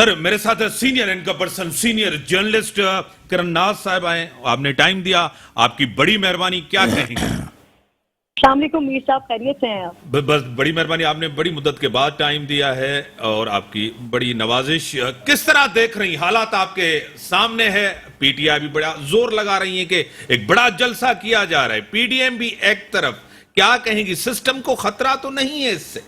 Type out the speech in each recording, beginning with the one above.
سر میرے ساتھ senior anchor person senior journalist کرن ناز صاحب آئے, آپ نے ٹائم دیا, آپ کی بڑی مہربانی, کیا کہیں گے؟ السلام علیکم میر صاحب, خیریت سے ہیں آپ؟ بس بڑی مہربانی, آپ نے بڑی مدت کے بعد ٹائم دیا ہے اور آپ کی بڑی نوازش. کس طرح دیکھ رہی حالات آپ کے سامنے ہے؟ پی ٹی آئی بھی بڑا زور لگا رہی ہے کہ ایک بڑا جلسہ کیا جا رہا ہے, پی ڈی ایم بھی ایک طرف, کیا کہیں گی؟ سسٹم کو خطرہ تو نہیں ہے اس سے؟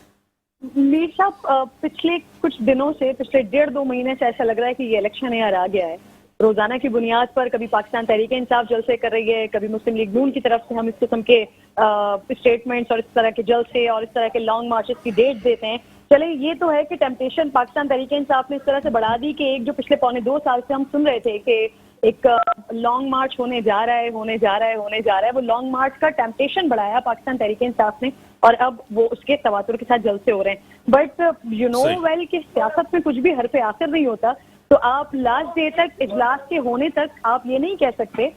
میر صاحب پچھلے کچھ دنوں سے, پچھلے 1.5-2 مہینے سے ایسا لگ رہا ہے کہ یہ الیکشن یار آ گیا ہے. روزانہ کی بنیاد پر کبھی پاکستان تحریک انصاف جلسے کر رہی ہے, کبھی مسلم لیگ نون کی طرف سے ہم اس قسم کے اسٹیٹمنٹس اور اس طرح کے جلسے اور اس طرح کے لانگ مارچز کی ڈیٹ دیتے ہیں. چلے یہ تو ہے کہ ٹیمپٹیشن پاکستان تحریک انصاف نے اس طرح سے بڑھا دی کہ ایک جو پچھلے 1.25 سال سے ہم سن رہے تھے کہ ایک لانگ مارچ ہونے جا رہا ہے, وہ لانگ مارچ کا ٹیمپٹیشن بڑھایا پاکستان تحریک انصاف نے, اور اب وہ اس کے تواتر کے ساتھ جلسے ہو رہے ہیں. بٹ یو نو ویل کہ سیاست میں کچھ بھی حرف آخر نہیں ہوتا, تو آپ لاسٹ ڈے تک, اجلاس کے ہونے تک آپ یہ نہیں کہہ سکتے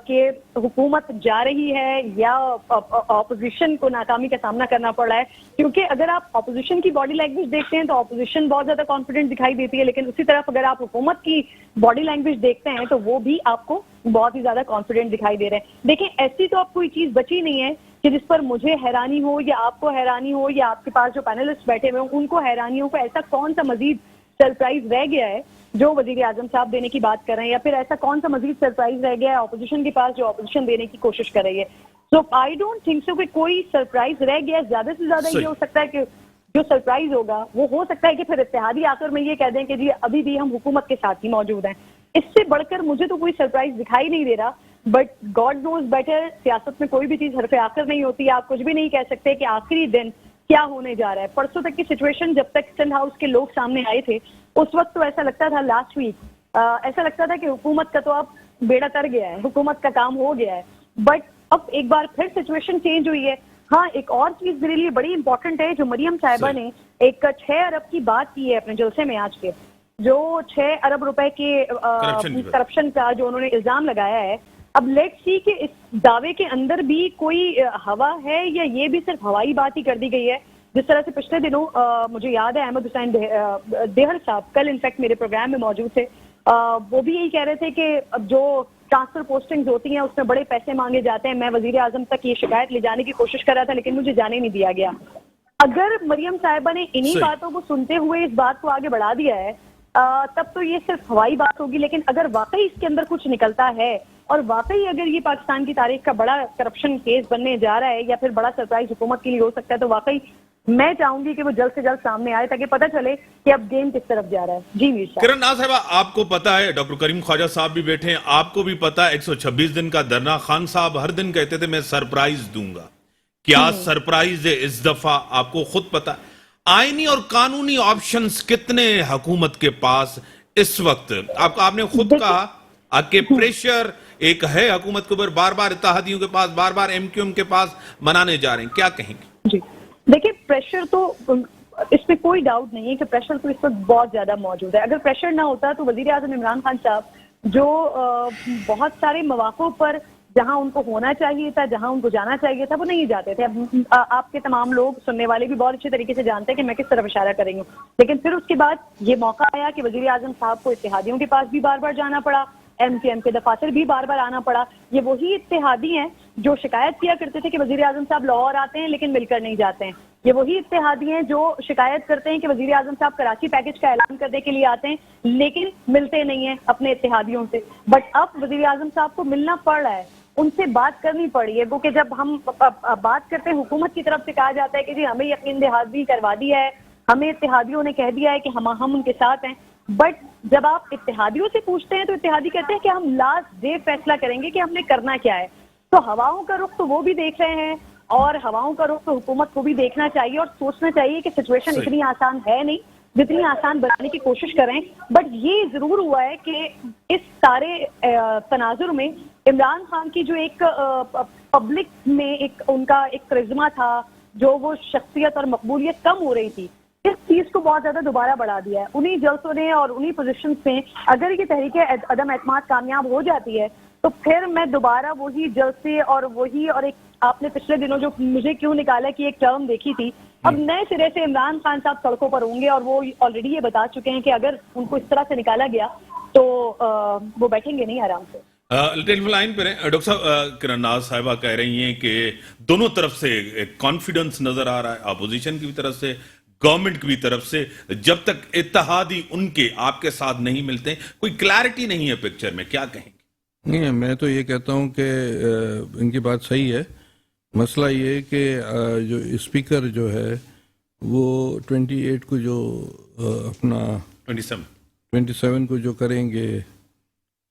کہ حکومت جا رہی ہے یا اپوزیشن کو ناکامی کا سامنا کرنا پڑ رہا ہے. کیونکہ اگر آپ اپوزیشن کی باڈی لینگویج دیکھتے ہیں تو اپوزیشن بہت زیادہ کانفیڈنٹ دکھائی دیتی ہے, لیکن اسی طرف اگر آپ حکومت کی باڈی لینگویج دیکھتے ہیں تو وہ بھی آپ کو بہت ہی زیادہ کانفیڈنٹ دکھائی دے رہے ہیں. دیکھیں, ایسی تو اب کوئی چیز بچی نہیں ہے کہ جس پر مجھے حیرانی ہو یا آپ کو حیرانی ہو یا آپ کے پاس جو پینلسٹ بیٹھے ہوئے ہیں ان کو حیرانی ہو. ایسا کون سا مزید سرپرائز رہ گیا ہے جو وزیر اعظم صاحب دینے کی بات کر رہے ہیں, یا پھر ایسا کون سا مزید سرپرائز رہ گیا ہے اپوزیشن کے پاس جو اپوزیشن دینے کی کوشش کر رہی ہے. سو آئی ڈونٹ تھنک سو کہ کوئی سرپرائز رہ گیا ہے. زیادہ سے زیادہ یہ ہو سکتا ہے کہ جو سرپرائز ہوگا وہ ہو سکتا ہے کہ پھر اتحادی آخر میں یہ کہہ دیں کہ جی ابھی بھی ہم حکومت کے ساتھ ہی موجود ہیں. اس سے بڑھ کر مجھے تو کوئی سرپرائز دکھائی نہیں دے رہا. بٹ گاڈ نوز بیٹر, سیاست میں کوئی بھی چیز حرف آخر نہیں ہوتی. آپ کچھ بھی نہیں کہہ سکتے کہ آخری دن کیا ہونے جا رہا ہے. پرسوں تک کی سچویشن جب تک سندھ ہاؤس کے لوگ سامنے آئے تھے اس وقت تو ایسا لگتا تھا, لاسٹ ویک ایسا لگتا تھا کہ حکومت کا تو اب بیڑا تر گیا ہے, حکومت کا کام ہو گیا ہے. بٹ اب ایک بار پھر سچویشن چینج ہوئی ہے. ہاں, ایک اور چیز میرے لیے بڑی امپورٹنٹ ہے جو مریم صاحبہ نے ایک 6 ارب کی بات کی ہے اپنے جلسے میں آج کے, جو 6 ارب روپے کے کرپشن کا جو انہوں نے الزام لگایا ہے. اب لیٹ سی کہ اس دعوے کے اندر بھی کوئی ہوا ہے یا یہ بھی صرف ہوائی بات ہی کر دی گئی ہے. جس طرح سے پچھلے دنوں مجھے یاد ہے احمد حسین دیہر صاحب کل انفیکٹ میرے پروگرام میں موجود تھے, وہ بھی یہی کہہ رہے تھے کہ اب جو ٹرانسفر پوسٹنگز ہوتی ہیں اس میں بڑے پیسے مانگے جاتے ہیں. میں وزیر اعظم تک یہ شکایت لے جانے کی کوشش کر رہا تھا لیکن مجھے جانے نہیں دیا گیا. اگر مریم صاحبہ نے انہی باتوں کو سنتے ہوئے اس بات کو آگے بڑھا دیا ہے تب تو یہ صرف ہوائی بات ہوگی. لیکن اگر واقعی اس کے اندر کچھ نکلتا ہے اور واقعی اگر یہ پاکستان کی تاریخ کا بڑا کرپشن کیس بننے جا رہا ہے یا پھر بڑا سرپرائز حکومت کے لیے ہو سکتا ہے, تو واقعی میں چاہوں گی کہ وہ جلد سے جلد سامنے آئے تاکہ پتہ چلے کہ اب گیم کس طرف جا رہا ہے. جی میر صاحب. کرن ناز صاحبہ, آپ کو پتا ہے ڈاکٹر کریم خواجہ صاحب بھی بیٹھے ہیں, آپ کو بھی پتا ہے 126 دن کا دھرنا, خان صاحب ہر دن کہتے تھے میں سرپرائز دوں گا. کیا سرپرائز ہے اس دفعہ؟ آپ کو خود پتا آئینی اور قانونی آپشنز کتنے حکومت کے پاس اس وقت؟ آپ نے خود کہا کہ پریشر ایک ہے حکومت کے اوپر, بار بار اتحادیوں کے پاس, بار بار ایم کیو ایم کے پاس منانے جا رہے ہیں, کیا کہیں گے؟ جی دیکھیں, پریشر تو اس میں کوئی ڈاؤٹ نہیں ہے کہ پریشر تو اس وقت بہت زیادہ موجود ہے. اگر پریشر نہ ہوتا تو وزیر اعظم عمران خان صاحب جو بہت سارے مواقع پر جہاں ان کو ہونا چاہیے تھا, جہاں ان کو جانا چاہیے تھا, وہ نہیں جاتے تھے. اب آپ کے تمام لوگ سننے والے بھی بہت اچھے طریقے سے جانتے ہیں کہ میں کس طرف اشارہ کر رہی ہوں. لیکن پھر اس کے بعد یہ موقع آیا کہ وزیر اعظم صاحب کو اتحادیوں کے پاس بھی بار بار جانا پڑا, ایم کیو ایم کے دفاتر بھی بار بار آنا پڑا. یہ وہی اتحادی ہیں جو شکایت کیا کرتے تھے کہ وزیر اعظم صاحب لاہور آتے ہیں لیکن مل کر نہیں جاتے ہیں. یہ وہی اتحادی ہیں جو شکایت کرتے ہیں کہ وزیر اعظم صاحب کراچی پیکج کا اعلان کرنے کے لیے آتے ہیں لیکن ملتے نہیں ہیں اپنے اتحادیوں سے. بٹ اب وزیر اعظم صاحب کو ملنا پڑ رہا ہے, ان سے بات کرنی پڑی ہے. وہ کہ جب ہم بات کرتے ہیں حکومت کی طرف سے کہا جاتا ہے کہ جی ہمیں یقین دہانی کروا دی ہے, ہمیں اتحادیوں نے کہہ دیا ہے کہ ہم ان کے ساتھ ہیں. بٹ جب آپ اتحادیوں سے پوچھتے ہیں تو اتحادی کہتے ہیں کہ ہم لاسٹ ڈے فیصلہ کریں گے کہ ہم نے کرنا کیا ہے. تو ہواؤں کا رخ تو وہ بھی دیکھ رہے ہیں اور ہواؤں کا رخ تو حکومت کو بھی دیکھنا چاہیے اور سوچنا چاہیے کہ سچویشن اتنی آسان ہے نہیں جتنی آسان بنانے کی کوشش کریں. بٹ یہ ضرور ہوا ہے کہ اس سارے تناظر میں عمران خان کی جو ایک پبلک میں ایک ان کا ایک کرزما تھا, جو وہ شخصیت اور مقبولیت کم ہو رہی تھی, اس چیز کو بہت زیادہ دوبارہ بڑھا دیا ہے. انہی جلسوں نے اور انہی پوزیشنز میں اگر یہ تحریک عدم اعتماد کامیاب ہو جاتی ہے تو پھر میں دوبارہ وہی جلسے اور وہی اور ایک آپ نے پچھلے دنوں جو مجھے کیوں نکالا کی ایک ٹرم دیکھی تھی, اب نئے سرے سے عمران خان صاحب سڑکوں پر ہوں گے, اور وہ آلریڈی یہ بتا چکے ہیں کہ اگر ان کو اس طرح سے نکالا گیا تو وہ بیٹھیں گے نہیں آرام سے. ٹیلی لائن پہ رہیں. ڈاکٹر صاحب, کرن ناز صاحبہ کہہ رہی ہیں کہ دونوں طرف سے ایک کانفیڈنس نظر آ رہا ہے, اپوزیشن کی بھی طرف سے, گورنمنٹ کی بھی طرف سے, جب تک اتحادی ان کے آپ کے ساتھ نہیں ملتے کوئی کلیئرٹی نہیں ہے پکچر میں, کیا کہیں گے؟ نہیں, میں تو یہ کہتا ہوں کہ ان کی بات صحیح ہے. مسئلہ یہ ہے کہ جو اسپیکر جو ہے وہ 28 کو جو اپنا 27 کو جو کریں گے,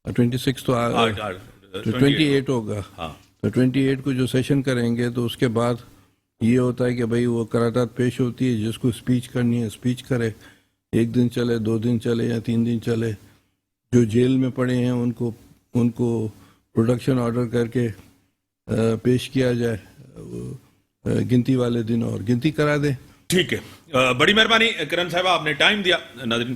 26 تو 28 ہوگا, تو 28 کو جو سیشن کریں گے تو اس کے بعد یہ ہوتا ہے کہ بھائی وہ قرارداد پیش ہوتی ہے, جس کو اسپیچ کرنی ہے اسپیچ کرے, 1 دن چلے, 2 دن چلے یا 3 دن چلے. جو جیل میں پڑے ہیں ان کو پروڈکشن آرڈر کر کے پیش کیا جائے گنتی والے دن, اور گنتی کرا دیں. ٹھیک ہے, بڑی مہربانی کرن صاحبہ, آپ نے ٹائم دیا. ناظرین